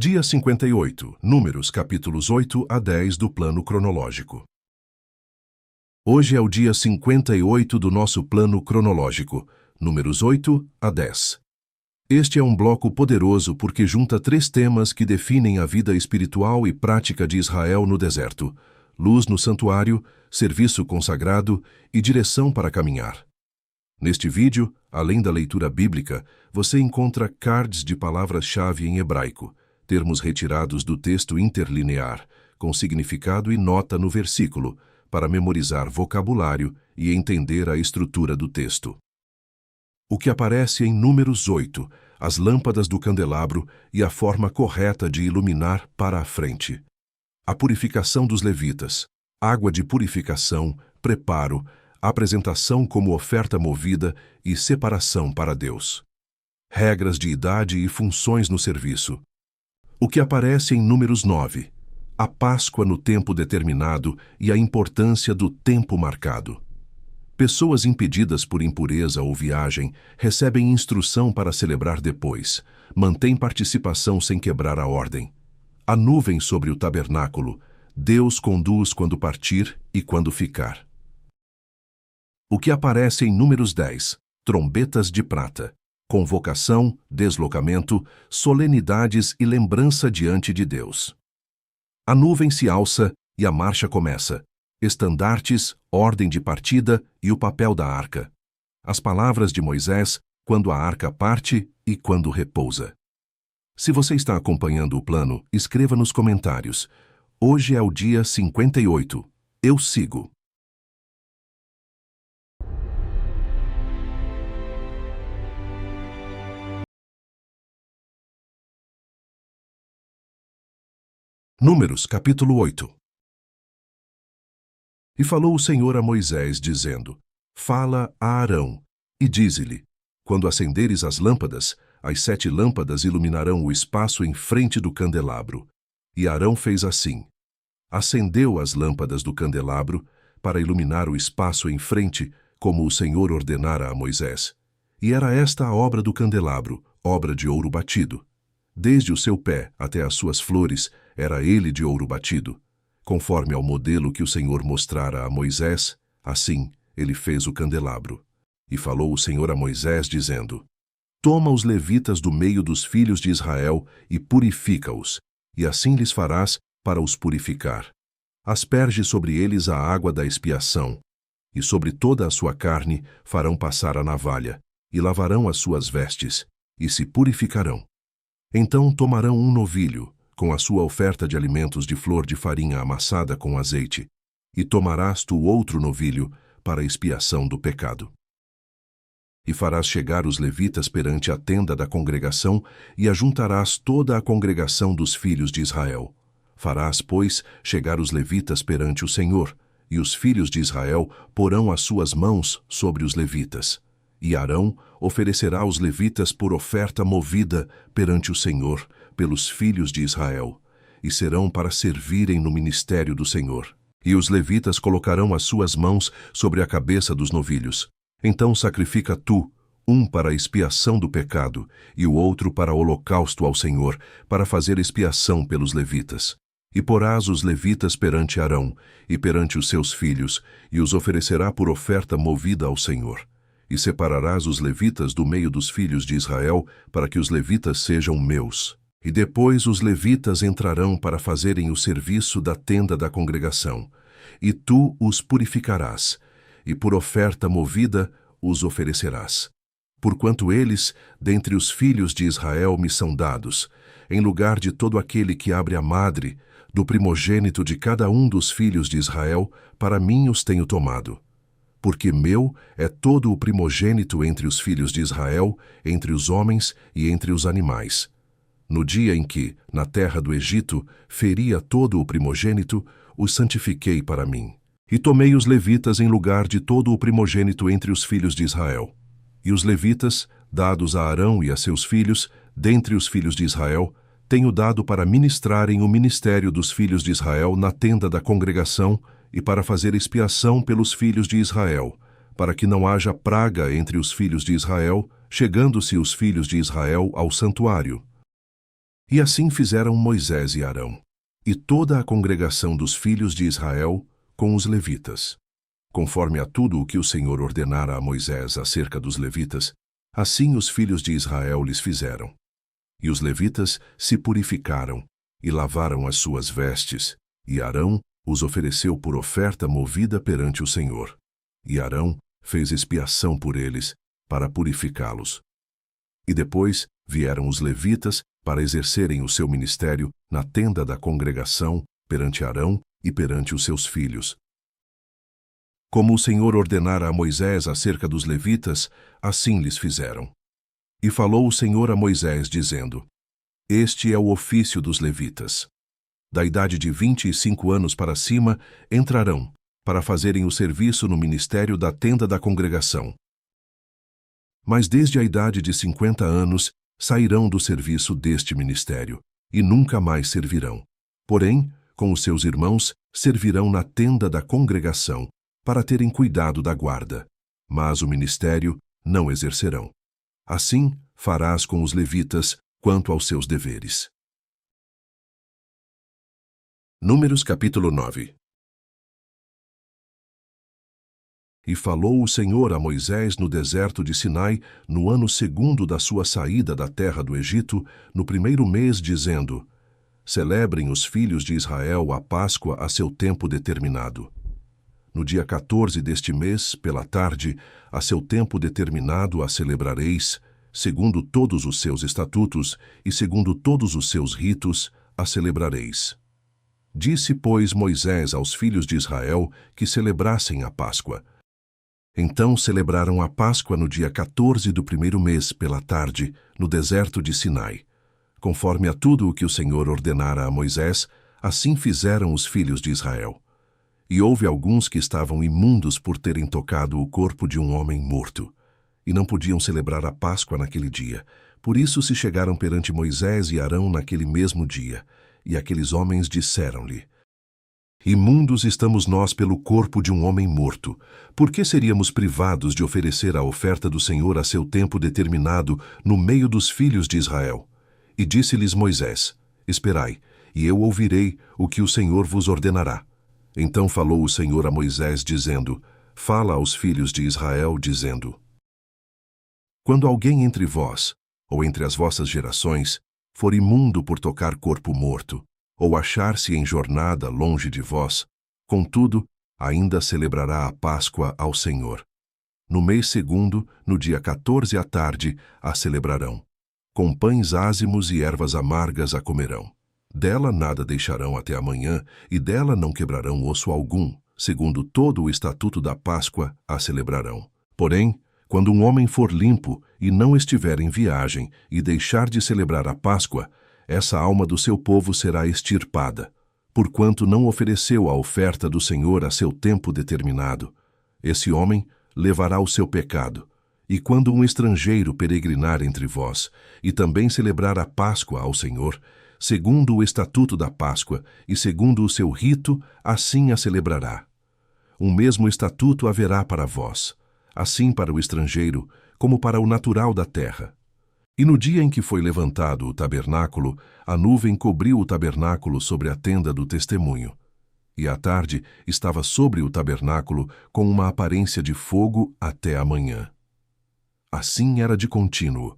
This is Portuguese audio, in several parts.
Dia 58, Números capítulos 8 a 10 do plano cronológico. Hoje é o dia 58 do nosso plano cronológico, Números 8 a 10. Este é um bloco poderoso porque junta 3 temas que definem a vida espiritual e prática de Israel no deserto: luz no santuário, serviço consagrado e direção para caminhar. Neste vídeo, além da leitura bíblica, você encontra cards de palavras-chave em hebraico, termos retirados do texto interlinear, com significado e nota no versículo, para memorizar vocabulário e entender a estrutura do texto. O que aparece em Números 8, as lâmpadas do candelabro e a forma correta de iluminar para a frente. A purificação dos levitas, água de purificação, preparo, apresentação como oferta movida e separação para Deus. Regras de idade e funções no serviço. O que aparece em Números 9, a Páscoa no tempo determinado e a importância do tempo marcado. Pessoas impedidas por impureza ou viagem recebem instrução para celebrar depois, mantêm participação sem quebrar a ordem. A nuvem sobre o tabernáculo, Deus conduz quando partir e quando ficar. O que aparece em Números 10, trombetas de prata. Convocação, deslocamento, solenidades e lembrança diante de Deus. A nuvem se alça e a marcha começa. Estandartes, ordem de partida e o papel da arca. As palavras de Moisés, quando a arca parte e quando repousa. Se você está acompanhando o plano, escreva nos comentários. Hoje é o dia 58. Eu sigo. Números, capítulo 8. E falou o Senhor a Moisés, dizendo: Fala a Arão, e dize-lhe: Quando acenderes as lâmpadas, as 7 lâmpadas iluminarão o espaço em frente do candelabro. E Arão fez assim. Acendeu as lâmpadas do candelabro para iluminar o espaço em frente, como o Senhor ordenara a Moisés. E era esta a obra do candelabro, obra de ouro batido. Desde o seu pé até as suas flores, era ele de ouro batido. Conforme ao modelo que o Senhor mostrara a Moisés, assim ele fez o candelabro. E falou o Senhor a Moisés, dizendo: Toma os levitas do meio dos filhos de Israel e purifica-os, e assim lhes farás para os purificar. Asperge sobre eles a água da expiação, e sobre toda a sua carne farão passar a navalha, e lavarão as suas vestes, e se purificarão. Então tomarão um novilho, com a sua oferta de alimentos de flor de farinha amassada com azeite, e tomarás tu outro novilho para a expiação do pecado. E farás chegar os levitas perante a tenda da congregação, e ajuntarás toda a congregação dos filhos de Israel. Farás, pois, chegar os levitas perante o Senhor, e os filhos de Israel porão as suas mãos sobre os levitas. E Arão oferecerá os levitas por oferta movida perante o Senhor, pelos filhos de Israel, e serão para servirem no ministério do Senhor. E os levitas colocarão as suas mãos sobre a cabeça dos novilhos. Então sacrifica tu, um para a expiação do pecado, e o outro para holocausto ao Senhor, para fazer expiação pelos levitas. E porás os levitas perante Arão, e perante os seus filhos, e os oferecerá por oferta movida ao Senhor. E separarás os levitas do meio dos filhos de Israel, para que os levitas sejam meus. E depois os levitas entrarão para fazerem o serviço da tenda da congregação. E tu os purificarás, e por oferta movida os oferecerás. Porquanto eles, dentre os filhos de Israel, me são dados, em lugar de todo aquele que abre a madre, do primogênito de cada um dos filhos de Israel, para mim os tenho tomado. Porque meu é todo o primogênito entre os filhos de Israel, entre os homens e entre os animais. No dia em que, na terra do Egito, feria todo o primogênito, os santifiquei para mim. E tomei os levitas em lugar de todo o primogênito entre os filhos de Israel. E os levitas, dados a Arão e a seus filhos, dentre os filhos de Israel, tenho dado para ministrarem o ministério dos filhos de Israel na tenda da congregação e para fazer expiação pelos filhos de Israel, para que não haja praga entre os filhos de Israel, chegando-se os filhos de Israel ao santuário. E assim fizeram Moisés e Arão, e toda a congregação dos filhos de Israel, com os levitas. Conforme a tudo o que o Senhor ordenara a Moisés acerca dos levitas, assim os filhos de Israel lhes fizeram. E os levitas se purificaram, e lavaram as suas vestes, e Arão os ofereceu por oferta movida perante o Senhor. E Arão fez expiação por eles, para purificá-los. E depois vieram os levitas para exercerem o seu ministério na tenda da congregação, perante Arão e perante os seus filhos. Como o Senhor ordenara a Moisés acerca dos levitas, assim lhes fizeram. E falou o Senhor a Moisés, dizendo: Este é o ofício dos levitas. Da idade de 25 anos para cima, entrarão, para fazerem o serviço no ministério da tenda da congregação. Mas desde a idade de 50 anos, sairão do serviço deste ministério, e nunca mais servirão. Porém, com os seus irmãos, servirão na tenda da congregação, para terem cuidado da guarda. Mas o ministério não exercerão. Assim farás com os levitas quanto aos seus deveres. Números capítulo 9. E falou o Senhor a Moisés no deserto de Sinai, no ano 2º da sua saída da terra do Egito, no 1º mês, dizendo: Celebrem os filhos de Israel a Páscoa a seu tempo determinado. No dia 14 deste mês, pela tarde, a seu tempo determinado a celebrareis, segundo todos os seus estatutos e segundo todos os seus ritos, a celebrareis. Disse, pois, Moisés aos filhos de Israel que celebrassem a Páscoa. Então celebraram a Páscoa no dia 14 do 1º mês, pela tarde, no deserto de Sinai. Conforme a tudo o que o Senhor ordenara a Moisés, assim fizeram os filhos de Israel. E houve alguns que estavam imundos por terem tocado o corpo de um homem morto, e não podiam celebrar a Páscoa naquele dia. Por isso se chegaram perante Moisés e Arão naquele mesmo dia, e aqueles homens disseram-lhe: Imundos estamos nós pelo corpo de um homem morto. Por que seríamos privados de oferecer a oferta do Senhor a seu tempo determinado no meio dos filhos de Israel? E disse-lhes Moisés: Esperai, e eu ouvirei o que o Senhor vos ordenará. Então falou o Senhor a Moisés, dizendo: Fala aos filhos de Israel, dizendo: Quando alguém entre vós, ou entre as vossas gerações, for imundo por tocar corpo morto, ou achar-se em jornada longe de vós, contudo, ainda celebrará a Páscoa ao Senhor. No mês 2º, no dia 14 à tarde, a celebrarão. Com pães ázimos e ervas amargas a comerão. Dela nada deixarão até amanhã, e dela não quebrarão osso algum, segundo todo o estatuto da Páscoa a celebrarão. Porém, quando um homem for limpo e não estiver em viagem e deixar de celebrar a Páscoa, essa alma do seu povo será extirpada, porquanto não ofereceu a oferta do Senhor a seu tempo determinado. Esse homem levará o seu pecado. E quando um estrangeiro peregrinar entre vós, e também celebrar a Páscoa ao Senhor, segundo o estatuto da Páscoa e segundo o seu rito, assim a celebrará. Um mesmo estatuto haverá para vós, assim para o estrangeiro, como para o natural da terra. E no dia em que foi levantado o tabernáculo, a nuvem cobriu o tabernáculo sobre a tenda do testemunho. E à tarde estava sobre o tabernáculo com uma aparência de fogo até a manhã. Assim era de contínuo.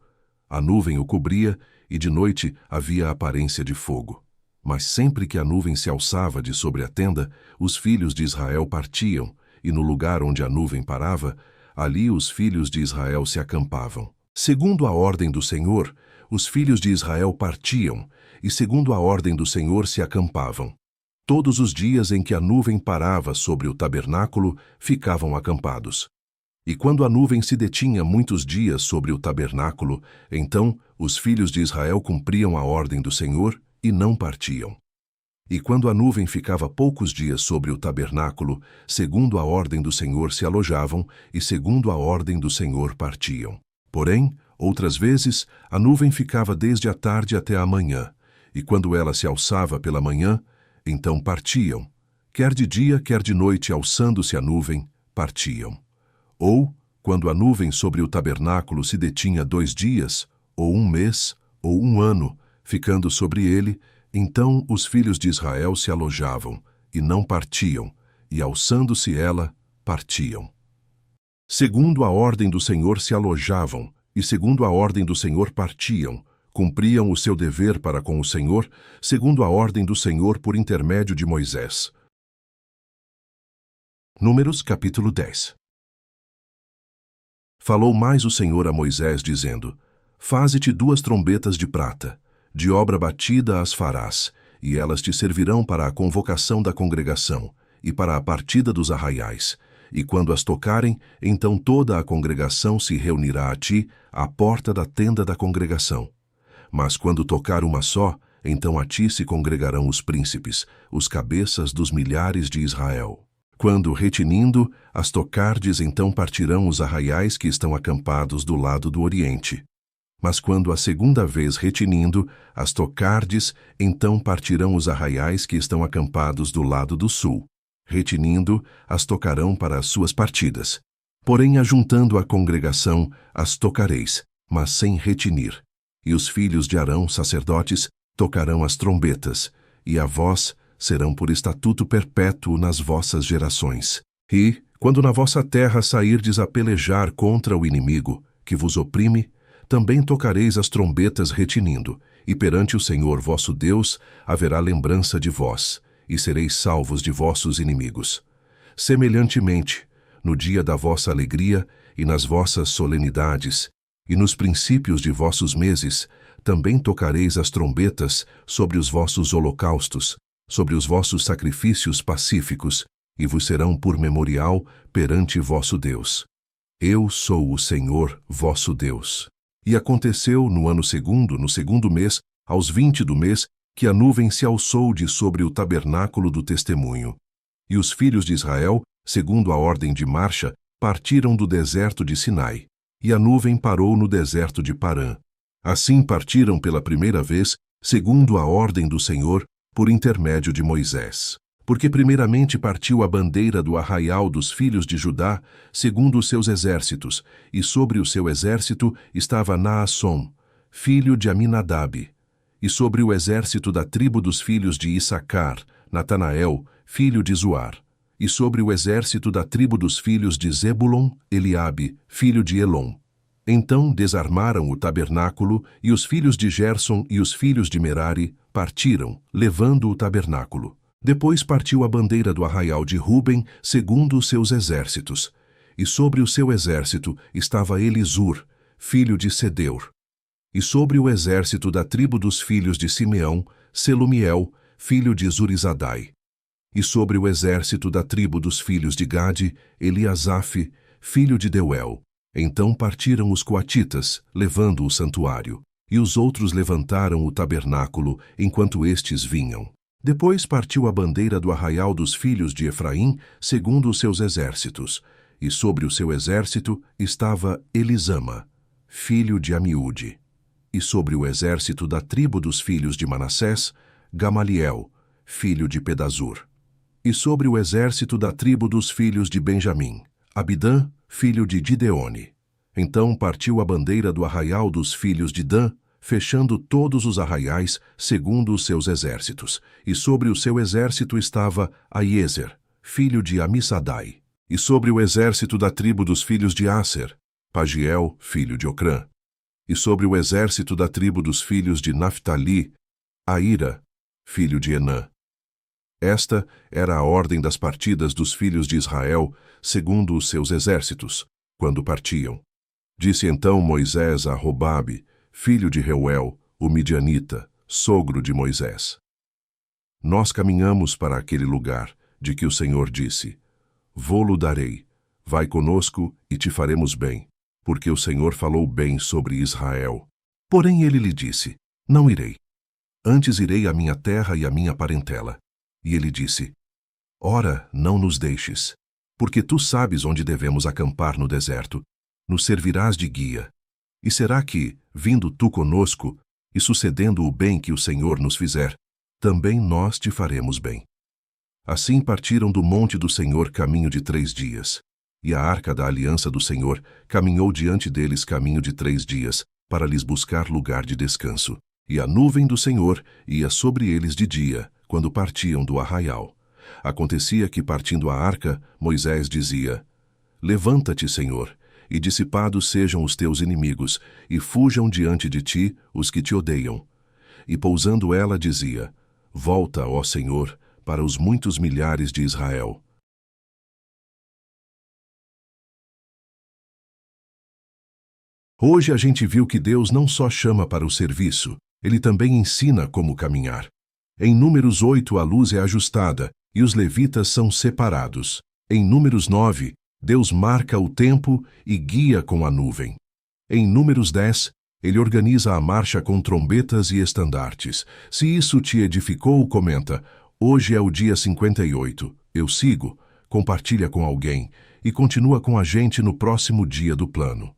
A nuvem o cobria, e de noite havia aparência de fogo. Mas sempre que a nuvem se alçava de sobre a tenda, os filhos de Israel partiam, e no lugar onde a nuvem parava, ali os filhos de Israel se acampavam. Segundo a ordem do Senhor, os filhos de Israel partiam, e segundo a ordem do Senhor se acampavam. Todos os dias em que a nuvem parava sobre o tabernáculo, ficavam acampados. E quando a nuvem se detinha muitos dias sobre o tabernáculo, então os filhos de Israel cumpriam a ordem do Senhor e não partiam. E quando a nuvem ficava poucos dias sobre o tabernáculo, segundo a ordem do Senhor se alojavam, e segundo a ordem do Senhor partiam. Porém, outras vezes, a nuvem ficava desde a tarde até a manhã, e quando ela se alçava pela manhã, então partiam. Quer de dia, quer de noite, alçando-se a nuvem, partiam. Ou, quando a nuvem sobre o tabernáculo se detinha 2 dias, ou 1 mês, ou 1 ano, Ficando sobre ele, então os filhos de Israel se alojavam, e não partiam, e alçando-se ela, partiam. Segundo a ordem do Senhor se alojavam, e segundo a ordem do Senhor partiam, cumpriam o seu dever para com o Senhor, segundo a ordem do Senhor por intermédio de Moisés. Números capítulo 10. Falou mais o Senhor a Moisés, dizendo: Faze-te 2 trombetas de prata, de obra batida as farás, e elas te servirão para a convocação da congregação, e para a partida dos arraiais. E quando as tocarem, então toda a congregação se reunirá a ti, à porta da tenda da congregação. Mas quando tocar uma só, então a ti se congregarão os príncipes, os cabeças dos milhares de Israel. Quando, retinindo, as tocardes, então partirão os arraiais que estão acampados do lado do oriente. Mas quando a segunda vez retinindo, as tocardes, então partirão os arraiais que estão acampados do lado do sul. Retinindo, as tocarão para as suas partidas. Porém, ajuntando a congregação, as tocareis, mas sem retinir. E os filhos de Arão, sacerdotes, tocarão as trombetas, e a vós serão por estatuto perpétuo nas vossas gerações. E, quando na vossa terra sairdes a pelejar contra o inimigo, que vos oprime, também tocareis as trombetas retinindo, e perante o Senhor vosso Deus haverá lembrança de vós, e sereis salvos de vossos inimigos. Semelhantemente, no dia da vossa alegria e nas vossas solenidades, e nos princípios de vossos meses, também tocareis as trombetas sobre os vossos holocaustos, sobre os vossos sacrifícios pacíficos, e vos serão por memorial perante vosso Deus. Eu sou o Senhor vosso Deus. E aconteceu no ano segundo, no segundo mês, aos 20 do mês, que a nuvem se alçou de sobre o tabernáculo do testemunho. E os filhos de Israel, segundo a ordem de marcha, partiram do deserto de Sinai. E a nuvem parou no deserto de Parã. Assim partiram pela primeira vez, segundo a ordem do Senhor, por intermédio de Moisés. Porque primeiramente partiu a bandeira do arraial dos filhos de Judá, segundo os seus exércitos, e sobre o seu exército estava Naasson, filho de Aminadab, e sobre o exército da tribo dos filhos de Issacar, Natanael, filho de Zuar, e sobre o exército da tribo dos filhos de Zebulon, Eliabe, filho de Elom. Então desarmaram o tabernáculo, e os filhos de Gerson e os filhos de Merari partiram, levando o tabernáculo. Depois partiu a bandeira do arraial de Ruben, segundo os seus exércitos, e sobre o seu exército estava Elisur, filho de Sedeur. E sobre o exército da tribo dos filhos de Simeão, Selumiel, filho de Zurizadai. E sobre o exército da tribo dos filhos de Gade, Eliasaf, filho de Deuel. Então partiram os coatitas, levando o santuário, e os outros levantaram o tabernáculo, enquanto estes vinham. Depois partiu a bandeira do arraial dos filhos de Efraim, segundo os seus exércitos, e sobre o seu exército estava Elisama, filho de Amiúde. E sobre o exército da tribo dos filhos de Manassés, Gamaliel, filho de Pedazur. E sobre o exército da tribo dos filhos de Benjamim, Abidã, filho de Gideone. Então partiu a bandeira do arraial dos filhos de Dan, fechando todos os arraiais segundo os seus exércitos. E sobre o seu exército estava Aiezer, filho de Amissadai. E sobre o exército da tribo dos filhos de Aser, Pagiel, filho de Ocrã. E sobre o exército da tribo dos filhos de Naphtali, Aira, filho de Enã. Esta era a ordem das partidas dos filhos de Israel, segundo os seus exércitos, quando partiam. Disse então Moisés a Robabe, filho de Reuel, o midianita, sogro de Moisés: Nós caminhamos para aquele lugar, de que o Senhor disse: Vô-lo darei, vai conosco e te faremos bem, porque o Senhor falou bem sobre Israel. Porém ele lhe disse: Não irei. Antes irei à minha terra e à minha parentela. E ele disse: Ora, não nos deixes, porque tu sabes onde devemos acampar no deserto, nos servirás de guia. E será que, vindo tu conosco, e sucedendo o bem que o Senhor nos fizer, também nós te faremos bem. Assim partiram do monte do Senhor caminho de 3 dias, e a arca da aliança do Senhor caminhou diante deles caminho de 3 dias, para lhes buscar lugar de descanso. E a nuvem do Senhor ia sobre eles de dia, quando partiam do arraial. Acontecia que, partindo a arca, Moisés dizia: Levanta-te, Senhor, e dissipados sejam os teus inimigos, e fujam diante de ti os que te odeiam. E pousando ela dizia: Volta, ó Senhor, para os muitos milhares de Israel. Hoje a gente viu que Deus não só chama para o serviço, Ele também ensina como caminhar. Em Números 8 a luz é ajustada e os levitas são separados. Em Números 9, Deus marca o tempo e guia com a nuvem. Em Números 10, Ele organiza a marcha com trombetas e estandartes. Se isso te edificou, comenta: hoje é o dia 58, eu sigo, compartilha com alguém e continua com a gente no próximo dia do plano.